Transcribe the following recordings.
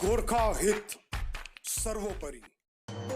गोरखा हित सर्वोपरि।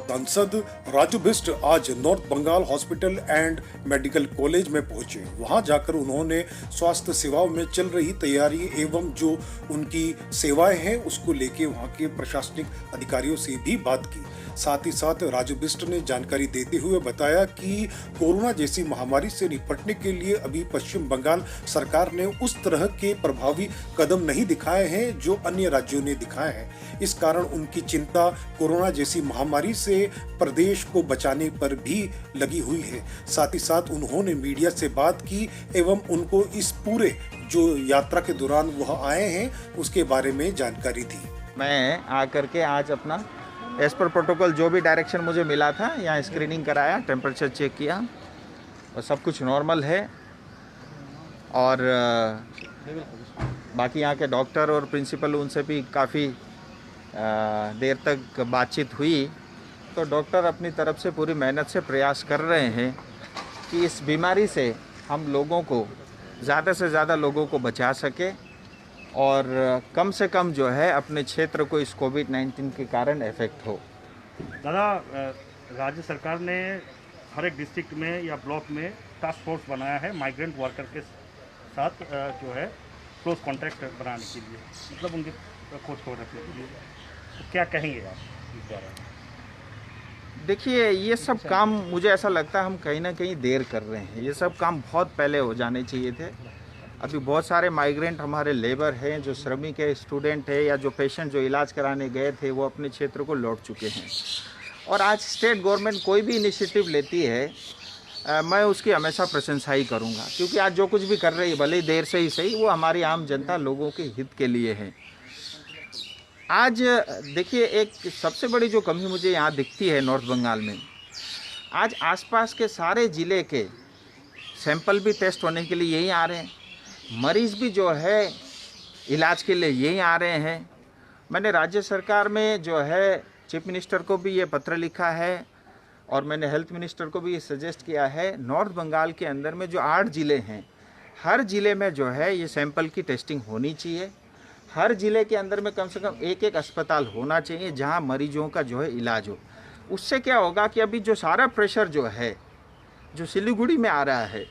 सांसद राजू बिष्ट आज North Bengal hospital and medical college में पहुंचे। वहां जाकर उन्होंने स्वास्थ्य सेवाओं में चल रही तैयारी एवं जो उनकी सेवाएं हैं उसको लेके वहां के प्रशासनिक अधिकारियों से भी बात की। साथ ही साथ राजू बिष्ट ने जानकारी देते हुए बताया कि कोरोना जैसी महामारी से निपटने के लिए अभी पश्चिम बंगाल सरकार ने उस तरह के प्रभावी कदम नहीं दिखाए हैं जो अन्य राज्यों ने दिखाए हैं। इस कारण उनकी चिंता कोरोना जैसी महामारी से प्रदेश को बचाने पर भी लगी हुई है। साथ ही साथ उन्होंने मीडिया से बात की एवं उनको इस पूरे जो यात्रा के दौरान वह आए हैं उसके बारे में जानकारी दी। मैं आकर के आज अपना एज पर प्रोटोकॉल जो भी डायरेक्शन मुझे मिला था यहाँ स्क्रीनिंग कराया, टेम्परेचर चेक किया और सब कुछ नॉर्मल है। और बाकी यहाँ के डॉक्टर और प्रिंसिपल उनसे भी काफ़ी देर तक बातचीत हुई। तो डॉक्टर अपनी तरफ से पूरी मेहनत से प्रयास कर रहे हैं कि इस बीमारी से हम लोगों को ज़्यादा से ज़्यादा लोगों को बचा सके और कम से कम जो है अपने क्षेत्र को इस कोविड-19 के कारण इफेक्ट हो। दादा, राज्य सरकार ने हर एक डिस्ट्रिक्ट में या ब्लॉक में टास्क फोर्स बनाया है माइग्रेंट वर्कर के साथ जो है क्लोज कॉन्टैक्ट बनाने के लिए, मतलब उनके खोज खबर रखने के लिए। तो क्या कहेंगे आप इस बारे में? देखिए, ये सब काम मुझे ऐसा लगता है हम कहीं ना कहीं देर कर रहे हैं। ये सब काम बहुत पहले हो जाने चाहिए थे। अभी बहुत सारे माइग्रेंट हमारे लेबर हैं, जो श्रमिक है, स्टूडेंट है या जो पेशेंट जो इलाज कराने गए थे वो अपने क्षेत्र को लौट चुके हैं। और आज स्टेट गवर्नमेंट कोई भी इनिशिएटिव लेती है मैं उसकी हमेशा प्रशंसा ही करूँगा, क्योंकि आज जो कुछ भी कर रही है भले ही देर से ही सही, वो हमारी आम जनता लोगों के हित के लिए है। आज देखिए, एक सबसे बड़ी जो कमी मुझे यहाँ दिखती है नॉर्थ बंगाल में, आज आसपास के सारे ज़िले के सैंपल भी टेस्ट होने के लिए यहीं आ रहे हैं, मरीज़ भी जो है इलाज के लिए यहीं आ रहे हैं। मैंने राज्य सरकार में जो है चीफ मिनिस्टर को भी ये पत्र लिखा है और मैंने हेल्थ मिनिस्टर को भी ये सजेस्ट किया है, नॉर्थ बंगाल के अंदर में जो 8 ज़िले हैं, हर ज़िले में जो है ये सैंपल की टेस्टिंग होनी चाहिए। हर ज़िले के अंदर में कम से कम एक अस्पताल होना चाहिए जहाँ मरीजों का जो है इलाज हो। उससे क्या होगा कि अभी जो सारा प्रेशर जो है जो सिलीगुड़ी में आ रहा है,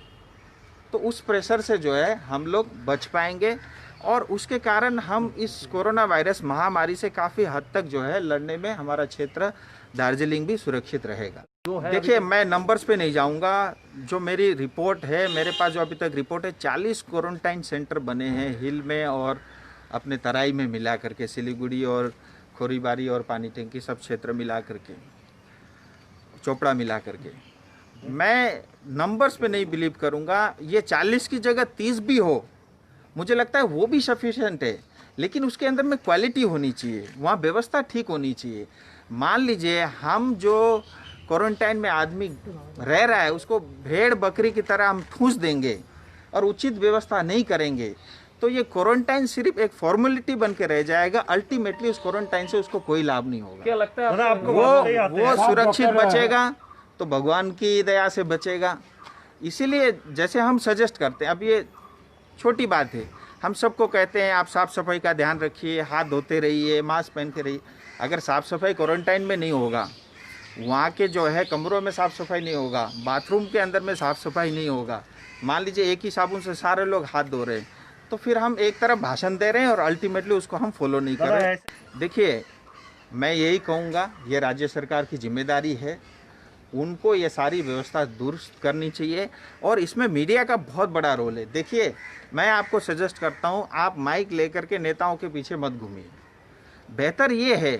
तो उस प्रेशर से जो है हम लोग बच पाएंगे और उसके कारण हम इस कोरोना वायरस महामारी से काफ़ी हद तक जो है लड़ने में हमारा क्षेत्र दार्जिलिंग भी सुरक्षित रहेगा। देखिए, मैं नंबर्स पे नहीं जाऊंगा। जो मेरी रिपोर्ट है, मेरे पास जो अभी तक रिपोर्ट है, 40 क्वारंटाइन सेंटर बने हैं हिल में और अपने तराई में मिला करके, सिलीगुड़ी और खोरीबारी और पानी टंकी सब क्षेत्र मिला करके, चोपड़ा मिला करके। मैं नंबर्स पे नहीं बिलीव करूंगा। ये 40 की जगह 30 भी हो, मुझे लगता है वो भी सफिशिएंट है, लेकिन उसके अंदर में क्वालिटी होनी चाहिए, वहाँ व्यवस्था ठीक होनी चाहिए। मान लीजिए हम जो क्वारंटाइन में आदमी रह रहा है उसको भेड़ बकरी की तरह हम ठूंस देंगे और उचित व्यवस्था नहीं करेंगे, तो ये क्वारंटाइन सिर्फ एक फॉर्मेलिटी बन के रह जाएगा। अल्टीमेटली उस क्वारंटाइन से उसको कोई लाभ नहीं होगा। क्या लगता है आपको? वो सुरक्षित बचेगा तो भगवान की दया से बचेगा। इसीलिए जैसे हम सजेस्ट करते हैं, अब ये छोटी बात है, हम सबको कहते हैं आप साफ़ सफाई का ध्यान रखिए, हाथ धोते रहिए, मास्क पहन के रहिए। अगर साफ़ सफाई क्वारंटाइन में नहीं होगा, वहाँ के जो है कमरों में साफ़ सफाई नहीं होगा, बाथरूम के अंदर में साफ़ सफाई नहीं होगा, मान लीजिए एक ही साबुन से सारे लोग हाथ धो रहे हैं, तो फिर हम एक तरफ भाषण दे रहे हैं और अल्टीमेटली उसको हम फॉलो नहीं कर रहे। देखिए, मैं यही कहूँगा, ये राज्य सरकार की जिम्मेदारी है, उनको ये सारी व्यवस्था दुरुस्त करनी चाहिए और इसमें मीडिया का बहुत बड़ा रोल है। देखिए, मैं आपको सजेस्ट करता हूँ, आप माइक लेकर के नेताओं के पीछे मत घूमिए। बेहतर ये है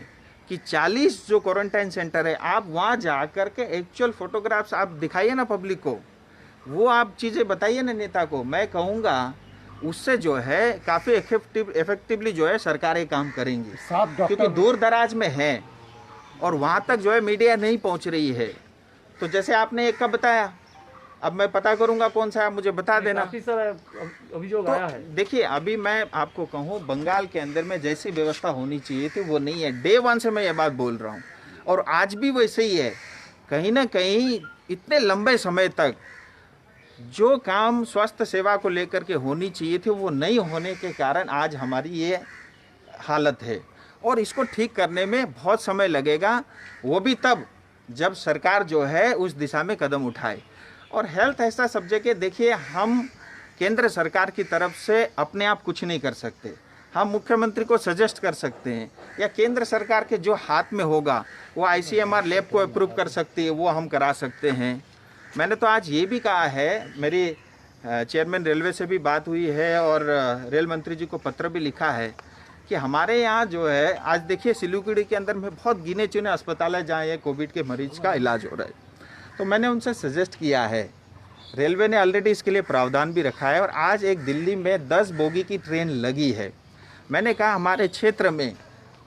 कि 40 जो क्वारंटाइन सेंटर है, आप वहाँ जा कर के एक्चुअल फोटोग्राफ्स आप दिखाइए ना पब्लिक को, वो आप चीज़ें बताइए ना नेता को। मैं कहूँगा उससे जो है काफ़ी इफेक्टिवली जो है सरकारें काम करेंगी, क्योंकि दूर दराज में है और वहाँ तक जो है मीडिया नहीं पहुँच रही है। तो जैसे आपने एक का बताया, अब मैं पता करूंगा कौन सा है, मुझे बता देना। अभियोग आया है। देखिए, अभी मैं आपको कहूँ, बंगाल के अंदर में जैसी व्यवस्था होनी चाहिए थी वो नहीं है। डे 1 से मैं ये बात बोल रहा हूँ और आज भी वैसे ही है। कहीं ना कहीं इतने लंबे समय तक जो काम स्वास्थ्य सेवा को लेकर के होनी चाहिए थी वो नहीं होने के कारण आज हमारी ये हालत है। और इसको ठीक करने में बहुत समय लगेगा, वो भी तब जब सरकार जो है उस दिशा में कदम उठाए। और हेल्थ ऐसा सब्जेक्ट है, देखिए हम केंद्र सरकार की तरफ से अपने आप कुछ नहीं कर सकते। हम मुख्यमंत्री को सजेस्ट कर सकते हैं, या केंद्र सरकार के जो हाथ में होगा वो ICMR लैब को अप्रूव कर सकती है, वो हम करा सकते हैं। मैंने तो आज ये भी कहा है, मेरी चेयरमैन रेलवे से भी बात हुई है और रेल मंत्री जी को पत्र भी लिखा है कि हमारे यहाँ जो है, आज देखिए सिलीगुड़ी के अंदर में बहुत गिने चुने अस्पताल है जहाँ ये कोविड के मरीज का इलाज हो रहा है। तो मैंने उनसे सजेस्ट किया है, रेलवे ने ऑलरेडी इसके लिए प्रावधान भी रखा है, और आज एक दिल्ली में 10 बोगी की ट्रेन लगी है। मैंने कहा हमारे क्षेत्र में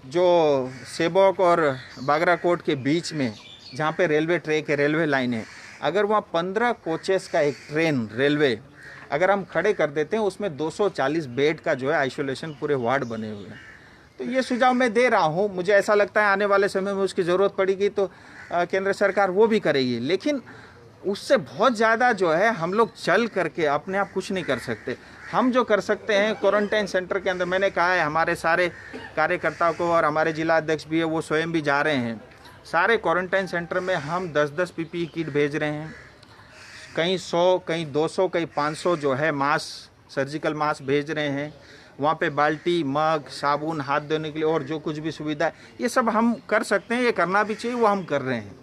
जो सेबोक और बागराकोट के बीच में जहाँ पे रेलवे ट्रैक है, रेलवे लाइन है, अगर वहाँ 15 कोचेस का एक ट्रेन रेलवे अगर हम खड़े कर देते हैं, उसमें 240 बेड का जो है आइसोलेशन पूरे वार्ड बने हुए हैं। तो ये सुझाव मैं दे रहा हूँ, मुझे ऐसा लगता है आने वाले समय में उसकी ज़रूरत पड़ेगी तो केंद्र सरकार वो भी करेगी, लेकिन उससे बहुत ज़्यादा जो है हम लोग चल करके अपने आप कुछ नहीं कर सकते। हम जो कर सकते हैं क्वारंटाइन सेंटर के अंदर, मैंने कहा है हमारे सारे कार्यकर्ताओं को, और हमारे जिला अध्यक्ष भी है वो स्वयं भी जा रहे हैं, सारे क्वारंटाइन सेंटर में हम 10-10 PPE किट भेज रहे हैं, कहीं 100 कहीं 200 कहीं 500 जो है मास्क, सर्जिकल मास्क भेज रहे हैं। वहाँ पे बाल्टी, मग, साबुन, हाथ धोने के लिए और जो कुछ भी सुविधा है, ये सब हम कर सकते हैं, ये करना भी चाहिए, वो हम कर रहे हैं।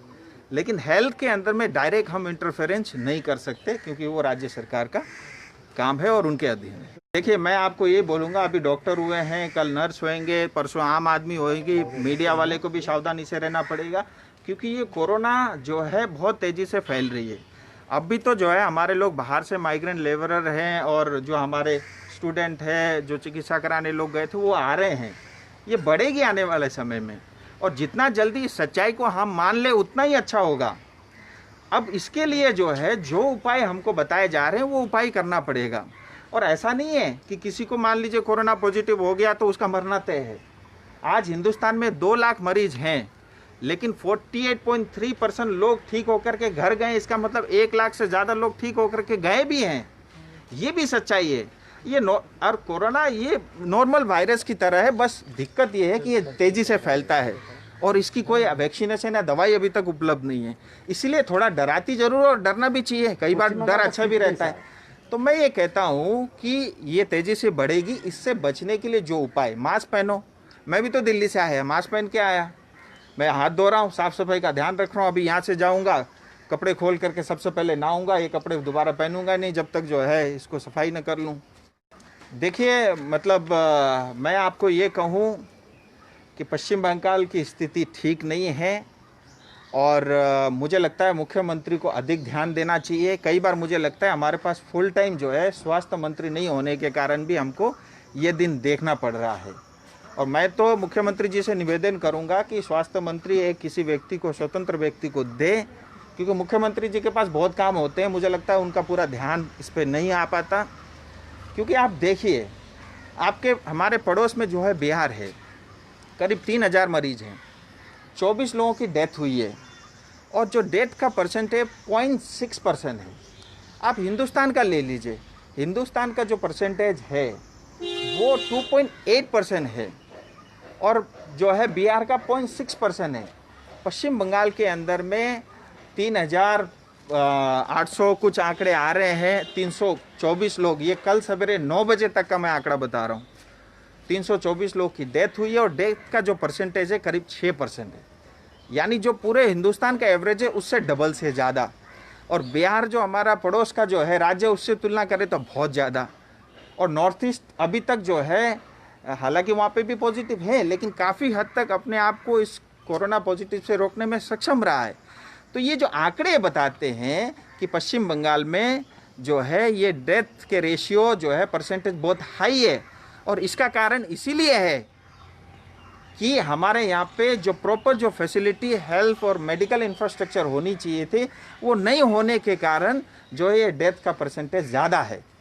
लेकिन हेल्थ के अंदर में डायरेक्ट हम इंटरफेरेंस नहीं कर सकते, क्योंकि वो राज्य सरकार का काम है और उनके अधीन है। देखिए मैं आपको ये बोलूँगा, अभी डॉक्टर हुए हैं, कल नर्स होंगे, परसों आम आदमी होएगी, मीडिया वाले को भी सावधानी से रहना पड़ेगा, क्योंकि ये कोरोना जो है बहुत तेज़ी से फैल रही है। अब भी तो जो है हमारे लोग बाहर से माइग्रेंट लेबरर हैं, और जो हमारे स्टूडेंट हैं, जो चिकित्सा कराने लोग गए थे, वो आ रहे हैं। ये बढ़ेगी आने वाले समय में, और जितना जल्दी इस सच्चाई को हम मान ले उतना ही अच्छा होगा। अब इसके लिए जो है जो उपाय हमको बताए जा रहे हैं वो उपाय करना पड़ेगा। और ऐसा नहीं है कि किसी को मान लीजिए कोरोना पॉजिटिव हो गया तो उसका मरना तय है। आज हिंदुस्तान में 2 लाख मरीज हैं, लेकिन 48.3% लोग ठीक होकर के घर गए। इसका मतलब 1 लाख से ज़्यादा लोग ठीक होकर के गए भी हैं। ये भी सच्चाई है। ये और कोरोना ये नॉर्मल वायरस की तरह है, बस दिक्कत ये है कि ये तेज़ी से फैलता है और इसकी कोई वैक्सीनेशन या दवाई अभी तक उपलब्ध नहीं है। इसलिए थोड़ा डराती जरूर, और डरना भी चाहिए, कई बार डर अच्छा भी रहता है। तो मैं ये कहता हूँ कि ये तेज़ी से बढ़ेगी। इससे बचने के लिए जो उपाय, मास्क पहनो। मैं भी तो दिल्ली से आया, मास्क पहन के आया, मैं हाथ धो रहा हूँ, साफ़ सफाई का ध्यान रख रहा हूँ। अभी यहाँ से जाऊँगा, कपड़े खोल करके सबसे पहले नहाऊंगा, ये कपड़े दोबारा पहनूंगा नहीं जब तक जो है इसको सफाई न कर लूँ। देखिए मतलब मैं आपको ये कहूँ कि पश्चिम बंगाल की स्थिति ठीक नहीं है, और मुझे लगता है मुख्यमंत्री को अधिक ध्यान देना चाहिए। कई बार मुझे लगता है हमारे पास फुल टाइम जो है स्वास्थ्य मंत्री नहीं होने के कारण भी हमको ये दिन देखना पड़ रहा है। और मैं तो मुख्यमंत्री जी से निवेदन करूंगा कि स्वास्थ्य मंत्री एक किसी व्यक्ति को, स्वतंत्र व्यक्ति को दे, क्योंकि मुख्यमंत्री जी के पास बहुत काम होते हैं। मुझे लगता है उनका पूरा ध्यान इस पर नहीं आ पाता। क्योंकि आप देखिए, आपके हमारे पड़ोस में जो है बिहार है, करीब 3000 मरीज हैं, 24 लोगों की डेथ हुई है, और जो डेथ का परसेंटेज 0.6% है। आप हिंदुस्तान का ले लीजिए, हिंदुस्तान का जो परसेंटेज है वो 2.8% है, और जो है बिहार का 0.6% है। पश्चिम बंगाल के अंदर में 3800 कुछ आंकड़े आ रहे हैं, 324 लोग, ये कल सवेरे 9 बजे तक का मैं आंकड़ा बता रहा हूँ, 324 लोग की डेथ हुई है, और डेथ का जो परसेंटेज है करीब 6% है। यानी जो पूरे हिंदुस्तान का एवरेज है उससे डबल से ज़्यादा। और बिहार जो हमारा पड़ोस का जो है राज्य, उससे तुलना करें तो बहुत ज़्यादा। और नॉर्थ ईस्ट अभी तक जो है, हालांकि वहाँ पे भी पॉजिटिव है, लेकिन काफ़ी हद तक अपने आप को इस कोरोना पॉजिटिव से रोकने में सक्षम रहा है। तो ये जो आंकड़े बताते हैं कि पश्चिम बंगाल में जो है ये डेथ के रेशियो जो है परसेंटेज बहुत हाई है, और इसका कारण इसीलिए है कि हमारे यहाँ पे जो प्रॉपर जो फैसिलिटी, हेल्थ और मेडिकल इंफ्रास्ट्रक्चर होनी चाहिए थे, वो नहीं होने के कारण जो है ये डेथ का परसेंटेज ज़्यादा है।